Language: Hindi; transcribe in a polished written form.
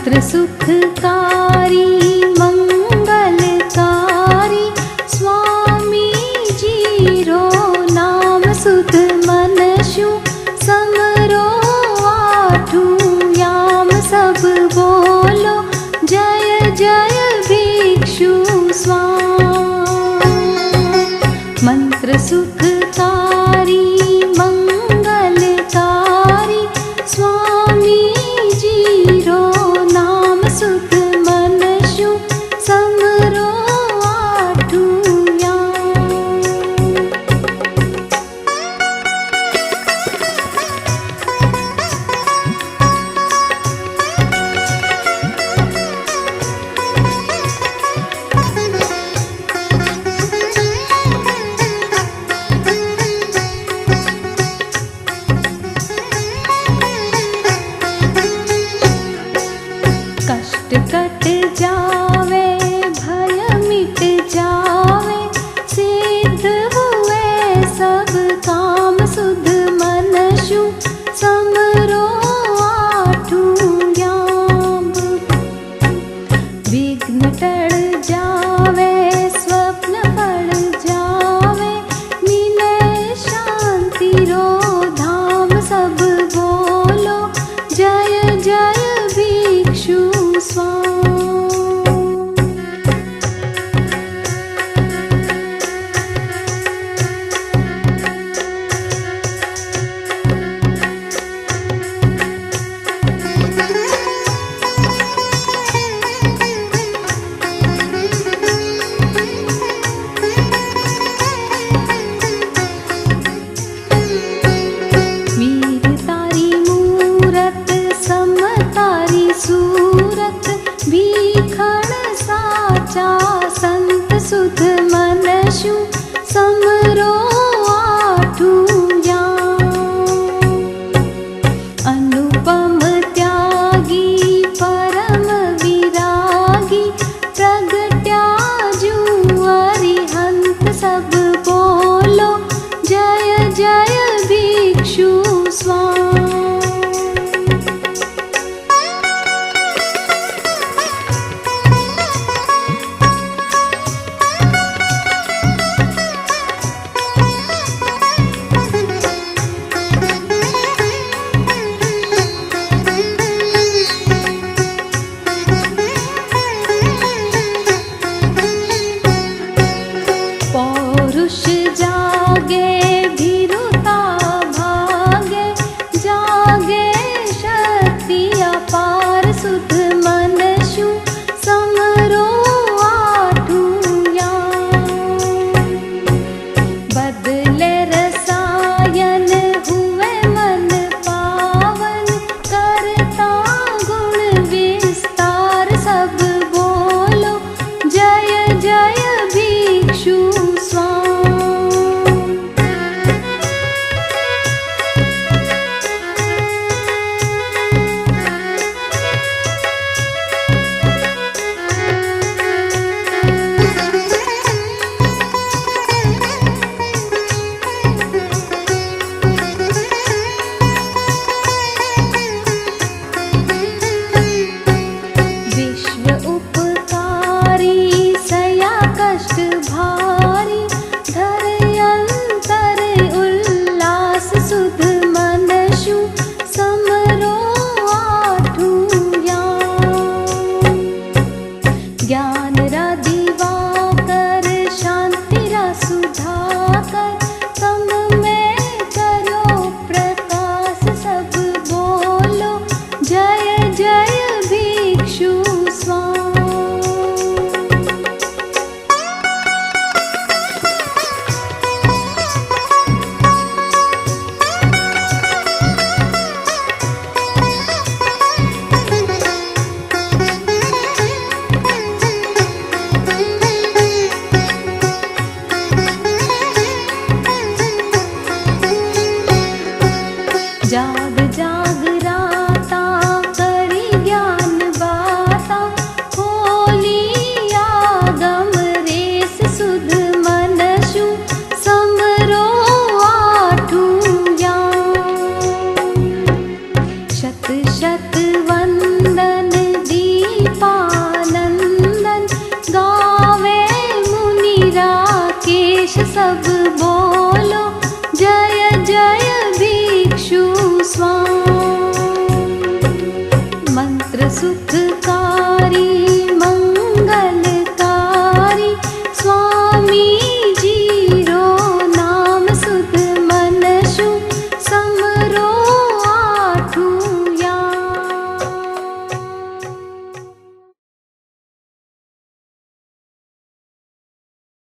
मंत्र सुखकारी मंगलकारी स्वामी जीरो नाम सुध मनशु समरो आठू याम सब बोलो जय जय भिक्षु स्वामी। मंत्र सुखकारी मंगलकारी स्वामी जीरो नाम सुख मनशु समरो आठू याम। कष्ट कट जावे भय मिट जावे सिद्ध हुए सब काम सुध मनशु समरो आठू याम। विघ्न टळ जावे स्वप्न फल जावे मिले शांति रो धाम सब बोलो जय जय भिक्षु स्वामी। वीर तारी मूरत सम तारी सूरत भीखण साचा संत सुध मनशु